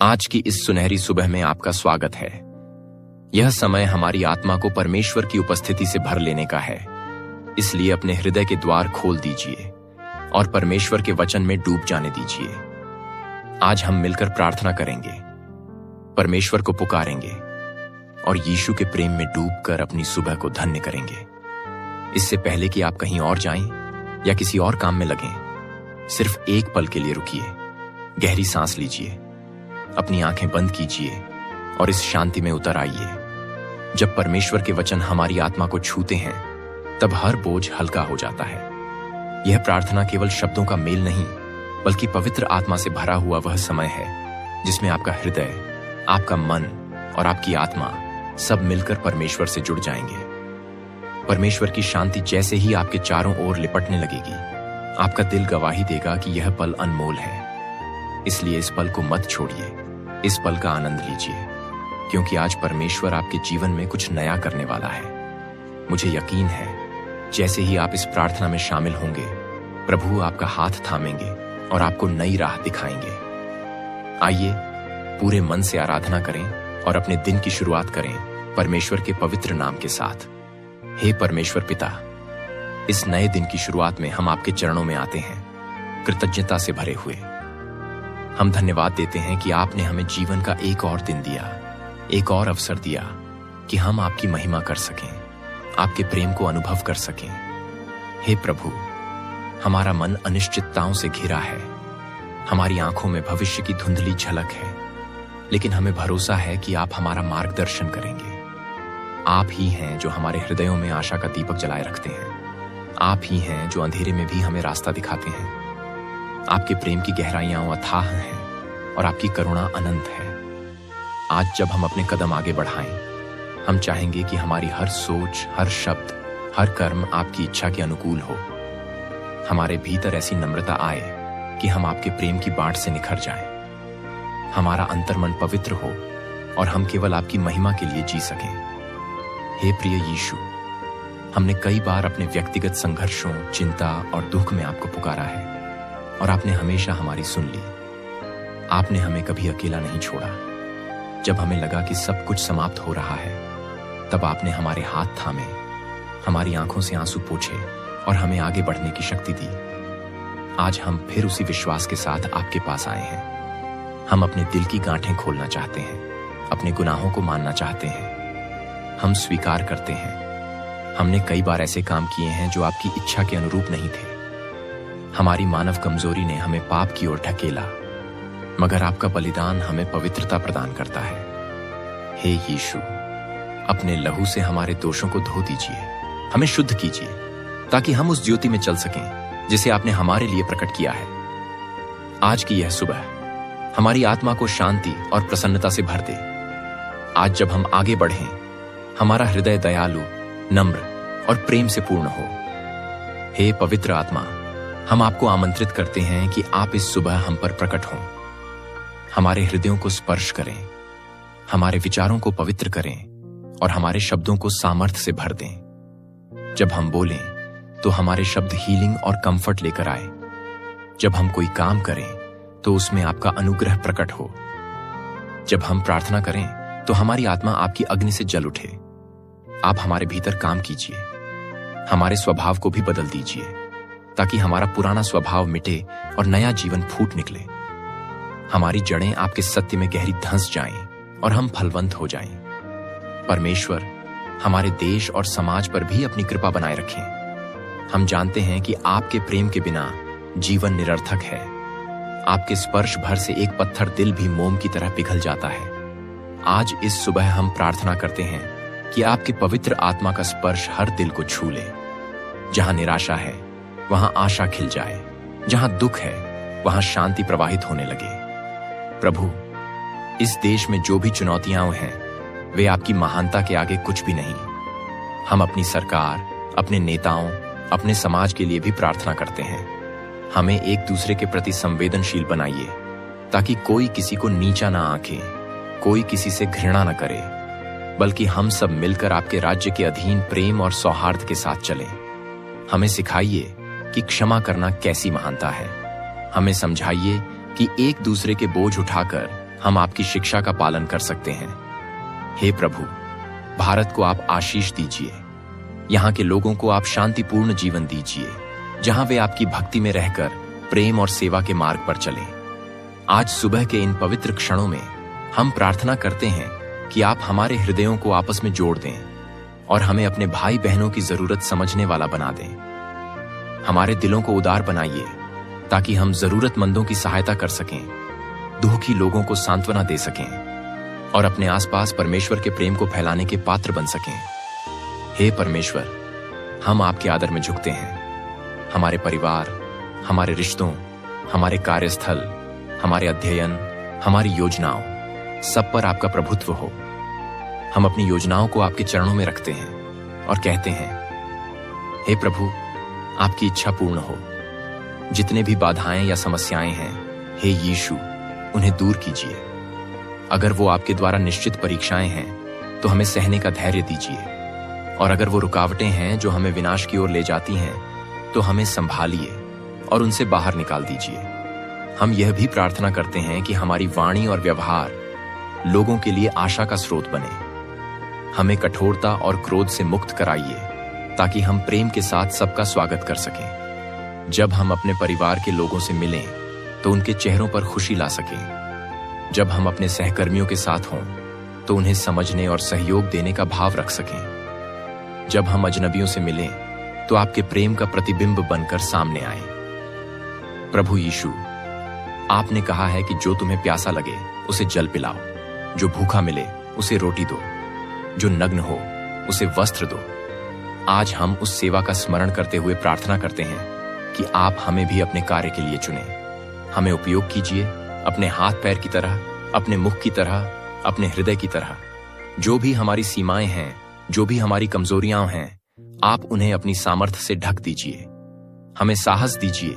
आज की इस सुनहरी सुबह में आपका स्वागत है। यह समय हमारी आत्मा को परमेश्वर की उपस्थिति से भर लेने का है, इसलिए अपने हृदय के द्वार खोल दीजिए और परमेश्वर के वचन में डूब जाने दीजिए। आज हम मिलकर प्रार्थना करेंगे, परमेश्वर को पुकारेंगे और यीशु के प्रेम में डूबकर अपनी सुबह को धन्य करेंगे। इससे पहले कि आप कहीं और जाएं या किसी और काम में लगें, सिर्फ एक पल के लिए रुकिए, गहरी सांस लीजिए, अपनी आंखें बंद कीजिए और इस शांति में उतर आइए। जब परमेश्वर के वचन हमारी आत्मा को छूते हैं, तब हर बोझ हल्का हो जाता है। यह प्रार्थना केवल शब्दों का मेल नहीं, बल्कि पवित्र आत्मा से भरा हुआ वह समय है जिसमें आपका हृदय, आपका मन और आपकी आत्मा सब मिलकर परमेश्वर से जुड़ जाएंगे। परमेश्वर की शांति जैसे ही आपके चारों ओर लिपटने लगेगी, आपका दिल गवाही देगा कि यह पल अनमोल है। इसलिए इस पल को मत छोड़िए, इस पल का आनंद लीजिए, क्योंकि आज परमेश्वर आपके जीवन में कुछ नया करने वाला है। मुझे यकीन है, जैसे ही आप इस प्रार्थना में शामिल होंगे, प्रभु आपका हाथ थामेंगे और आपको नई राह दिखाएंगे। आइए पूरे मन से आराधना करें और अपने दिन की शुरुआत करें परमेश्वर के पवित्र नाम के साथ। हे परमेश्वर पिता, इस नए दिन की शुरुआत में हम आपके चरणों में आते हैं, कृतज्ञता से भरे हुए। हम धन्यवाद देते हैं कि आपने हमें जीवन का एक और दिन दिया, एक और अवसर दिया कि हम आपकी महिमा कर सकें, आपके प्रेम को अनुभव कर सकें। हे प्रभु, हमारा मन अनिश्चितताओं से घिरा है, हमारी आंखों में भविष्य की धुंधली झलक है, लेकिन हमें भरोसा है कि आप हमारा मार्गदर्शन करेंगे। आप ही हैं जो हमारे हृदयों में आशा का दीपक जलाए रखते हैं। आप ही हैं जो अंधेरे में भी हमें रास्ता दिखाते हैं। आपके प्रेम की गहराइयां अथाह हैं और आपकी करुणा अनंत है। आज जब हम अपने कदम आगे बढ़ाएं, हम चाहेंगे कि हमारी हर सोच, हर शब्द, हर कर्म आपकी इच्छा के अनुकूल हो। हमारे भीतर ऐसी नम्रता आए कि हम आपके प्रेम की बाढ़ से निखर जाएं। हमारा अंतर्मन पवित्र हो और हम केवल आपकी महिमा के लिए जी सकें। हे प्रिय यीशु, हमने कई बार अपने व्यक्तिगत संघर्षों, चिंता और दुख में आपको पुकारा है और आपने हमेशा हमारी सुन ली। आपने हमें कभी अकेला नहीं छोड़ा। जब हमें लगा कि सब कुछ समाप्त हो रहा है, तब आपने हमारे हाथ थामे, हमारी आंखों से आंसू पोंछे और हमें आगे बढ़ने की शक्ति दी। आज हम फिर उसी विश्वास के साथ आपके पास आए हैं। हम अपने दिल की गांठें खोलना चाहते हैं, अपने गुनाहों को मानना चाहते हैं। हम स्वीकार करते हैं, हमने कई बार ऐसे काम किए हैं जो आपकी इच्छा के अनुरूप नहीं थे। हमारी मानव कमजोरी ने हमें पाप की ओर ढकेला, मगर आपका बलिदान हमें पवित्रता प्रदान करता है। हे यीशु, अपने लहू से हमारे दोषों को धो दीजिए, हमें शुद्ध कीजिए, ताकि हम उस ज्योति में चल सकें जिसे आपने हमारे लिए प्रकट किया है। आज की यह सुबह हमारी आत्मा को शांति और प्रसन्नता से भर दे। आज जब हम आगे बढ़ें, हमारा हृदय दयालु, नम्र और प्रेम से पूर्ण हो। हे पवित्र आत्मा, हम आपको आमंत्रित करते हैं कि आप इस सुबह हम पर प्रकट हों। हमारे हृदयों को स्पर्श करें, हमारे विचारों को पवित्र करें और हमारे शब्दों को सामर्थ्य से भर दें। जब हम बोलें, तो हमारे शब्द हीलिंग और कंफर्ट लेकर आए। जब हम कोई काम करें, तो उसमें आपका अनुग्रह प्रकट हो। जब हम प्रार्थना करें, तो हमारी आत्मा आपकी अग्नि से जल उठे। आप हमारे भीतर काम कीजिए, हमारे स्वभाव को भी बदल दीजिए, ताकि हमारा पुराना स्वभाव मिटे और नया जीवन फूट निकले। हमारी जड़ें आपके सत्य में गहरी धंस जाएं और हम फलवंत हो जाएं। परमेश्वर हमारे देश और समाज पर भी अपनी कृपा बनाए रखें। हम जानते हैं कि आपके प्रेम के बिना जीवन निरर्थक है। आपके स्पर्श भर से एक पत्थर दिल भी मोम की तरह पिघल जाता है। आज इस सुबह हम प्रार्थना करते हैं कि आपके पवित्र आत्मा का स्पर्श हर दिल को छू ले। जहां निराशा है, वहां आशा खिल जाए। जहां दुख है, वहां शांति प्रवाहित होने लगे। प्रभु, इस देश में जो भी चुनौतियां हैं, वे आपकी महानता के आगे कुछ भी नहीं। हम अपनी सरकार, अपने नेताओं, अपने समाज के लिए भी प्रार्थना करते हैं। हमें एक दूसरे के प्रति संवेदनशील बनाइए, ताकि कोई किसी को नीचा ना आंके, कोई किसी से घृणा न करे, बल्कि हम सब मिलकर आपके राज्य के अधीन प्रेम और सौहार्द के साथ चलें। हमें सिखाइए कि क्षमा करना कैसी महानता है। हमें समझाइए कि एक दूसरे के बोझ उठाकर हम आपकी शिक्षा का पालन कर सकते हैं। हे प्रभु, भारत को आप आशीष दीजिए। यहाँ के लोगों को आप शांतिपूर्ण जीवन दीजिए, जहां वे आपकी भक्ति में रहकर प्रेम और सेवा के मार्ग पर चलें। आज सुबह के इन पवित्र क्षणों में हम प्रार्थना करते हैं कि आप हमारे हृदयों को आपस में जोड़ दें और हमें अपने भाई बहनों की जरूरत समझने वाला बना दें। हमारे दिलों को उदार बनाइए ताकि हम जरूरतमंदों की सहायता कर सकें, दुखी लोगों को सांत्वना दे सकें और अपने आसपास परमेश्वर के प्रेम को फैलाने के पात्र बन सकें। हे परमेश्वर, हम आपके आदर में झुकते हैं। हमारे परिवार, हमारे रिश्तों, हमारे कार्यस्थल, हमारे अध्ययन, हमारी योजनाओं, सब पर आपका प्रभुत्व हो। हम अपनी योजनाओं को आपके चरणों में रखते हैं और कहते हैं, हे प्रभु, आपकी इच्छा पूर्ण हो। जितने भी बाधाएं या समस्याएं हैं, हे यीशु, उन्हें दूर कीजिए। अगर वो आपके द्वारा निश्चित परीक्षाएं हैं तो हमें सहने का धैर्य दीजिए, और अगर वो रुकावटें हैं जो हमें विनाश की ओर ले जाती हैं तो हमें संभालिए और उनसे बाहर निकाल दीजिए। हम यह भी प्रार्थना करते हैं कि हमारी वाणी और व्यवहार लोगों के लिए आशा का स्रोत बने। हमें कठोरता और क्रोध से मुक्त कराइए ताकि हम प्रेम के साथ सबका स्वागत कर सकें। जब हम अपने परिवार के लोगों से मिलें तो उनके चेहरों पर खुशी ला सकें। जब हम अपने सहकर्मियों के साथ हों तो उन्हें समझने और सहयोग देने का भाव रख सकें। जब हम अजनबियों से मिलें तो आपके प्रेम का प्रतिबिंब बनकर सामने आए। प्रभु यीशु, आपने कहा है कि जो तुम्हें प्यासा लगे उसे जल पिलाओ, जो भूखा मिले उसे रोटी दो, जो नग्न हो उसे वस्त्र दो। आज हम उस सेवा का स्मरण करते हुए प्रार्थना करते हैं कि आप हमें भी अपने कार्य के लिए चुनें। हमें उपयोग कीजिए अपने हाथ पैर की तरह, अपने मुख की तरह, अपने हृदय की तरह। जो भी हमारी सीमाएं हैं, जो भी हमारी कमजोरियां हैं, आप उन्हें अपनी सामर्थ्य से ढक दीजिए। हमें साहस दीजिए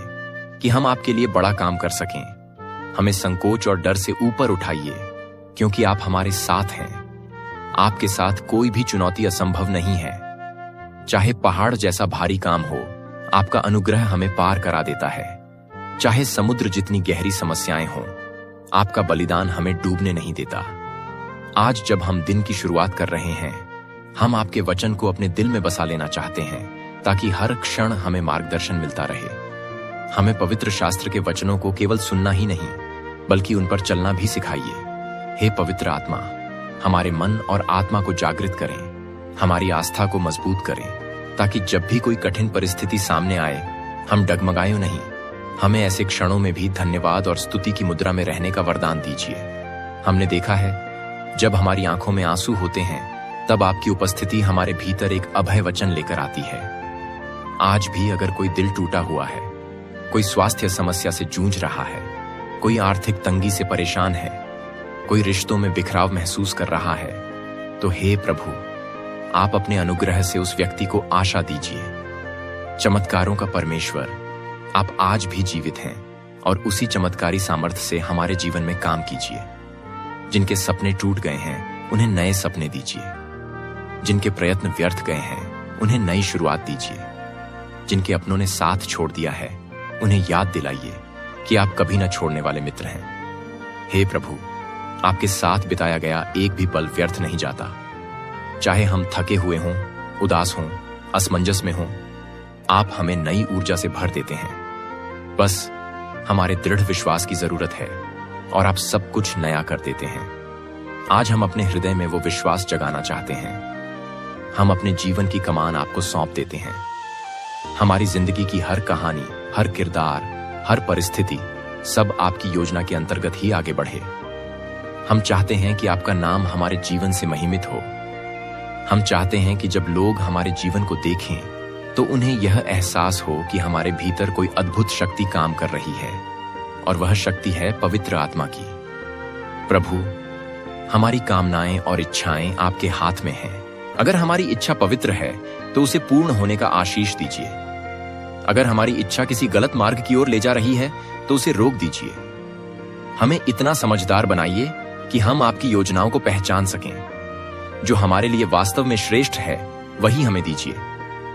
कि हम आपके लिए बड़ा काम कर सकें। हमें संकोच और डर से ऊपर उठाइए, क्योंकि आप हमारे साथ हैं। आपके साथ कोई भी चुनौती असंभव नहीं है। चाहे पहाड़ जैसा भारी काम हो, आपका अनुग्रह हमें पार करा देता है। चाहे समुद्र जितनी गहरी समस्याएं हों, आपका बलिदान हमें डूबने नहीं देता। आज जब हम दिन की शुरुआत कर रहे हैं, हम आपके वचन को अपने दिल में बसा लेना चाहते हैं ताकि हर क्षण हमें मार्गदर्शन मिलता रहे। हमें पवित्र शास्त्र के वचनों को केवल सुनना ही नहीं, बल्कि उन पर चलना भी सिखाइए। हे पवित्र आत्मा, हमारे मन और आत्मा को जागृत करें, हमारी आस्था को मजबूत करें, ताकि जब भी कोई कठिन परिस्थिति सामने आए, हम डगमगाएं नहीं। हमें ऐसे क्षणों में भी धन्यवाद और स्तुति की मुद्रा में रहने का वरदान दीजिए। हमने देखा है, जब हमारी आंखों में आंसू होते हैं, तब आपकी उपस्थिति हमारे भीतर एक अभय वचन लेकर आती है। आज भी अगर कोई दिल टूटा हुआ है, कोई स्वास्थ्य समस्या से जूझ रहा है, कोई आर्थिक तंगी से परेशान है, कोई रिश्तों में बिखराव महसूस कर रहा है, तो हे प्रभु, आप अपने अनुग्रह से उस व्यक्ति को आशा दीजिए। चमत्कारों का परमेश्वर, आप आज भी जीवित हैं और उसी चमत्कारी सामर्थ्य से हमारे जीवन में काम कीजिए। जिनके सपने टूट गए हैं, उन्हें नए सपने दीजिए। जिनके प्रयत्न व्यर्थ गए हैं, उन्हें नई शुरुआत दीजिए। जिनके अपनों ने साथ छोड़ दिया है, उन्हें याद दिलाइए कि आप कभी न छोड़ने वाले मित्र हैं। हे प्रभु, आपके साथ बिताया गया एक भी पल व्यर्थ नहीं जाता। चाहे हम थके हुए हों, उदास हों, असमंजस में हों, आप हमें नई ऊर्जा से भर देते हैं। बस हमारे दृढ़ विश्वास की जरूरत है और आप सब कुछ नया कर देते हैं। आज हम अपने हृदय में वो विश्वास जगाना चाहते हैं। हम अपने जीवन की कमान आपको सौंप देते हैं। हमारी जिंदगी की हर कहानी, हर किरदार, हर परिस्थिति, सब आपकी योजना के अंतर्गत ही आगे बढ़े। हम चाहते हैं कि आपका नाम हमारे जीवन से महिमित हो। हम चाहते हैं कि जब लोग हमारे जीवन को देखें तो उन्हें यह एहसास हो कि हमारे भीतर कोई अद्भुत शक्ति काम कर रही है, और वह शक्ति है पवित्र आत्मा की। प्रभु, हमारी कामनाएं और इच्छाएं आपके हाथ में हैं। अगर हमारी इच्छा पवित्र है तो उसे पूर्ण होने का आशीष दीजिए। अगर हमारी इच्छा किसी गलत मार्ग की ओर ले जा रही है तो उसे रोक दीजिए। हमें इतना समझदार बनाइए कि हम आपकी योजनाओं को पहचान सकें। जो हमारे लिए वास्तव में श्रेष्ठ है, वही हमें दीजिए,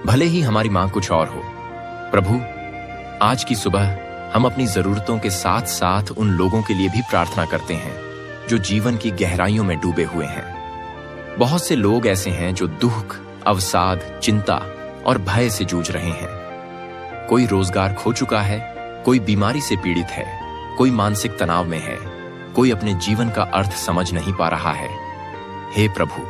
भले ही हमारी मांग कुछ और हो। प्रभु, आज की सुबह हम अपनी जरूरतों के साथ साथ उन लोगों के लिए भी प्रार्थना करते हैं जो जीवन की गहराइयों में डूबे हुए हैं। बहुत से लोग ऐसे हैं जो दुख, अवसाद, चिंता और भय से जूझ रहे हैं। कोई रोजगार खो चुका है, कोई बीमारी से पीड़ित है, कोई मानसिक तनाव में है, कोई अपने जीवन का अर्थ समझ नहीं पा रहा है। हे प्रभु,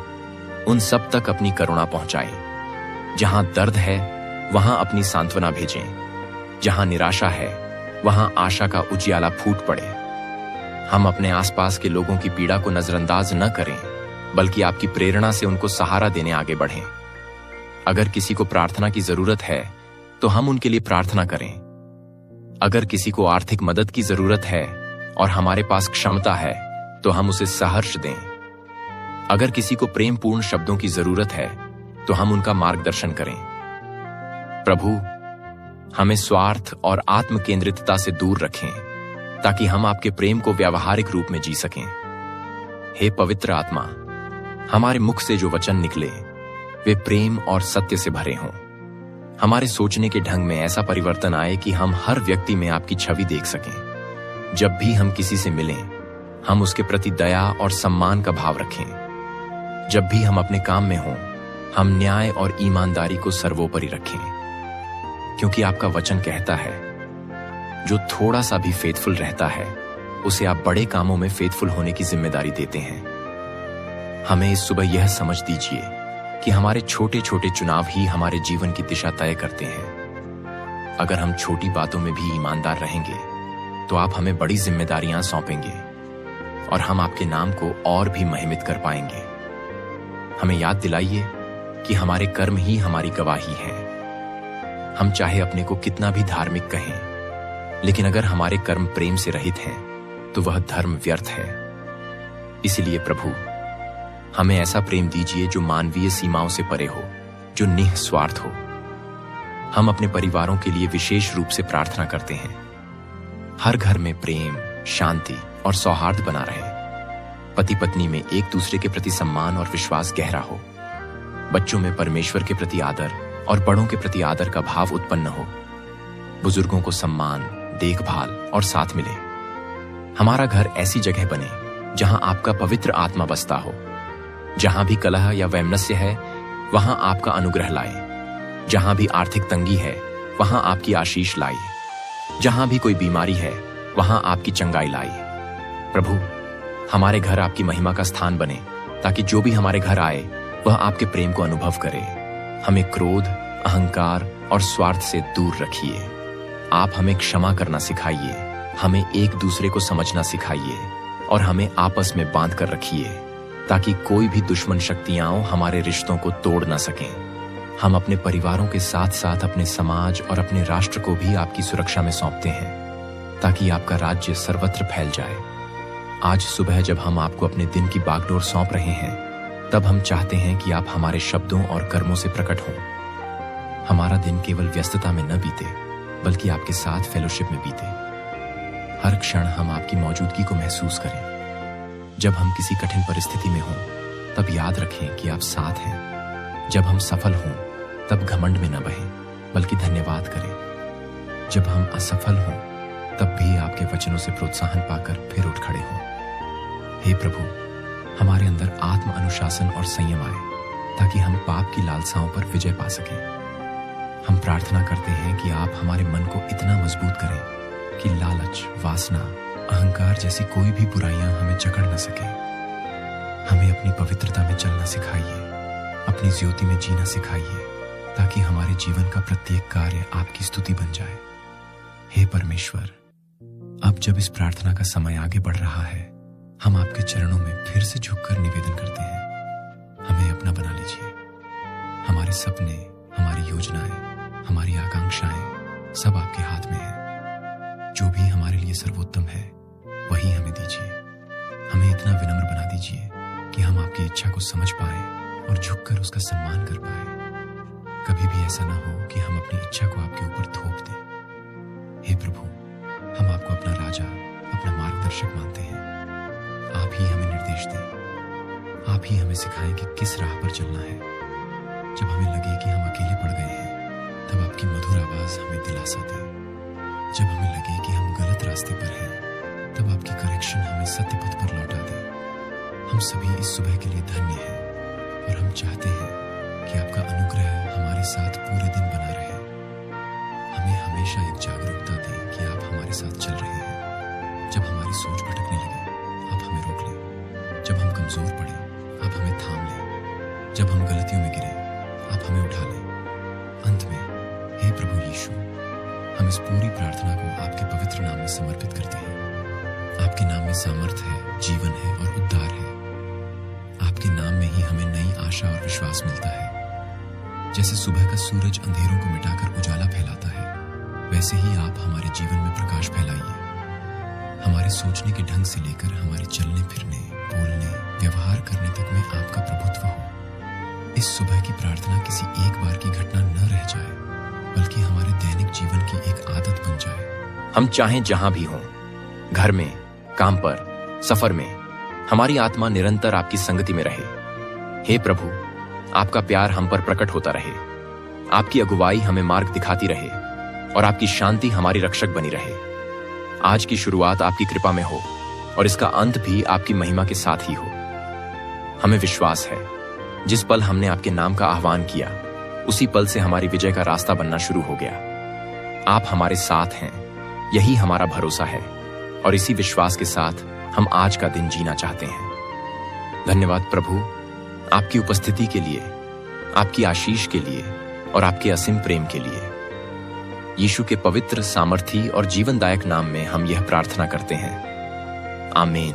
उन सब तक अपनी करुणा पहुंचाएं। जहां दर्द है वहां अपनी सांत्वना भेजें। जहां निराशा है वहां आशा का उजियाला फूट पड़े। हम अपने आसपास के लोगों की पीड़ा को नजरअंदाज न करें, बल्कि आपकी प्रेरणा से उनको सहारा देने आगे बढ़ें। अगर किसी को प्रार्थना की जरूरत है तो हम उनके लिए प्रार्थना करें। अगर किसी को आर्थिक मदद की जरूरत है और हमारे पास क्षमता है तो हम उसे सहर्ष दें। अगर किसी को प्रेमपूर्ण शब्दों की जरूरत है तो हम उनका मार्गदर्शन करें। प्रभु, हमें स्वार्थ और आत्म केंद्रितता से दूर रखें ताकि हम आपके प्रेम को व्यावहारिक रूप में जी सकें। हे पवित्र आत्मा, हमारे मुख से जो वचन निकले वे प्रेम और सत्य से भरे हों। हमारे सोचने के ढंग में ऐसा परिवर्तन आए कि हम हर व्यक्ति में आपकी छवि देख सकें। जब भी हम किसी से मिलें, हम उसके प्रति दया और सम्मान का भाव रखें। जब भी हम अपने काम में हों, हम न्याय और ईमानदारी को सर्वोपरि रखें, क्योंकि आपका वचन कहता है, जो थोड़ा सा भी फेथफुल रहता है उसे आप बड़े कामों में फेथफुल होने की जिम्मेदारी देते हैं। हमें इस सुबह यह समझ दीजिए कि हमारे छोटे छोटे चुनाव ही हमारे जीवन की दिशा तय करते हैं। अगर हम छोटी बातों में भी ईमानदार रहेंगे तो आप हमें बड़ी जिम्मेदारियां सौंपेंगे और हम आपके नाम को और भी महिमित कर पाएंगे। हमें याद दिलाइए कि हमारे कर्म ही हमारी गवाही है। हम चाहे अपने को कितना भी धार्मिक कहें, लेकिन अगर हमारे कर्म प्रेम से रहित हैं तो वह धर्म व्यर्थ है। इसलिए प्रभु, हमें ऐसा प्रेम दीजिए जो मानवीय सीमाओं से परे हो, जो निस्वार्थ हो। हम अपने परिवारों के लिए विशेष रूप से प्रार्थना करते हैं। हर घर में प्रेम, शांति और सौहार्द बना रहे। पति पत्नी में एक दूसरे के प्रति सम्मान और विश्वास गहरा हो। बच्चों में परमेश्वर के प्रति आदर और बड़ों के प्रति आदर का भाव उत्पन्न हो। बुजुर्गों को सम्मान, देखभाल और साथ मिले। हमारा घर ऐसी जगह बने जहां आपका पवित्र आत्मा बसता हो। जहां भी कलह या वैमनस्य है वहां आपका अनुग्रह लाए। जहां भी आर्थिक तंगी है वहां आपकी आशीष लाई। जहां भी कोई बीमारी है वहां आपकी चंगाई लाई। प्रभु, हमारे घर आपकी महिमा का स्थान बने ताकि जो भी हमारे घर आए वह आपके प्रेम को अनुभव करे। हमें क्रोध, अहंकार और स्वार्थ से दूर रखिए। आप हमें क्षमा करना सिखाइए, हमें एक दूसरे को समझना सिखाइए और हमें आपस में बांध कर रखिए ताकि कोई भी दुश्मन शक्तियां हमारे रिश्तों को तोड़ न सकें। हम अपने परिवारों के साथ साथ अपने समाज और अपने राष्ट्र को भी आपकी सुरक्षा में सौंपते हैं ताकि आपका राज्य सर्वत्र फैल जाए। आज सुबह जब हम आपको अपने दिन की बागडोर सौंप रहे हैं, तब हम चाहते हैं कि आप हमारे शब्दों और कर्मों से प्रकट हों। हमारा दिन केवल व्यस्तता में न बीते, बल्कि आपके साथ फेलोशिप में बीते। हर क्षण हम आपकी मौजूदगी को महसूस करें। जब हम किसी कठिन परिस्थिति में हों, तब याद रखें कि आप साथ हैं। जब हम सफल हों, तब घमंड में न बहें, बल्कि धन्यवाद करें। जब हम असफल हों, तब भी आपके वचनों से प्रोत्साहन पाकर फिर उठ खड़े हों। हे प्रभु, हमारे अंदर आत्म अनुशासन और संयम आए ताकि हम पाप की लालसाओं पर विजय पा सकें। हम प्रार्थना करते हैं कि आप हमारे मन को इतना मजबूत करें कि लालच, वासना, अहंकार जैसी कोई भी बुराइयां हमें जकड़ न सके। हमें अपनी पवित्रता में चलना सिखाइए, अपनी ज्योति में जीना सिखाइए ताकि हमारे जीवन का प्रत्येक कार्य आपकी स्तुति बन जाए। हे परमेश्वर, अब जब इस प्रार्थना का समय आगे बढ़ रहा है, हम आपके चरणों में फिर से झुककर निवेदन करते हैं, हमें अपना बना लीजिए। हमारे सपने, हमारी योजनाएं, हमारी आकांक्षाएं सब आपके हाथ में हैं। जो भी हमारे लिए सर्वोत्तम है वही हमें दीजिए। हमें इतना विनम्र बना दीजिए कि हम आपकी इच्छा को समझ पाए और झुककर उसका सम्मान कर पाए। कभी भी ऐसा ना हो कि हम अपनी इच्छा को आपके ऊपर थोप दें। हे प्रभु, हम आपको अपना राजा, अपना मार्गदर्शक मानते हैं। आप ही हमें निर्देश दें। आप ही हमें सिखाएं कि किस राह पर चलना है। जब हमें लगे कि हम अकेले पड़ गए हैं, तब आपकी मधुर आवाज हमें दिलासा दे। जब हमें लगे कि हम गलत रास्ते पर हैं, तब आपकी करेक्शन हमें सत्य पथ पर लौटा दे। हम सभी इस सुबह के लिए धन्य हैं और हम चाहते हैं कि आपका अनुग्रह हमारे साथ पूरे दिन बना रहे। हमें हमेशा एक जागरूकता दें कि आप हमारे साथ चल रहे हैं। जब हमारी सोच भटकने लगे, आप हमें रोक लें। जब हम कमजोर पड़े, आप हमें थाम लें। जब हम गलतियों में गिरे, आप हमें उठा लें। अंत में, हे प्रभु यीशु, हम इस पूरी प्रार्थना को आपके पवित्र नाम में समर्पित करते हैं। आपके नाम में सामर्थ्य है, जीवन है और उद्धार है। आपके नाम में ही हमें नई आशा और विश्वास मिलता है। जैसे सुबह का सूरज अंधेरों को मिटाकर उजाला फैलाता है, वैसे ही आप हमारे जीवन में प्रकाश फैलाइए। हमारे सोचने के ढंग से लेकर हमारे चलने फिरने, बोलने, व्यवहार करने तक में आपका प्रभुत्व हो। इस सुबह की प्रार्थना किसी एक बार की घटना न रह जाए, बल्कि हमारे दैनिक जीवन की एक आदत बन जाए। हम चाहें जहां भी हों, घर में, काम पर, सफर में, हमारी आत्मा निरंतर आपकी संगति में रहे। हे प्रभु, आपका प्यार हम पर प्रकट होता रहे। आपकी अगुवाई हमें मार्ग दिखाती रहे और आपकी शांति हमारी रक्षक बनी रहे। आज की शुरुआत आपकी कृपा में हो और इसका अंत भी आपकी महिमा के साथ ही हो। हमें विश्वास है, जिस पल हमने आपके नाम का आह्वान किया, उसी पल से हमारी विजय का रास्ता बनना शुरू हो गया। आप हमारे साथ हैं, यही हमारा भरोसा है और इसी विश्वास के साथ हम आज का दिन जीना चाहते हैं। धन्यवाद प्रभु, आपकी उपस्थिति के लिए, आपकी आशीष के लिए और आपके असीम प्रेम के लिए। यीशु के पवित्र, सामर्थी और जीवनदायक नाम में हम यह प्रार्थना करते हैं। आमीन।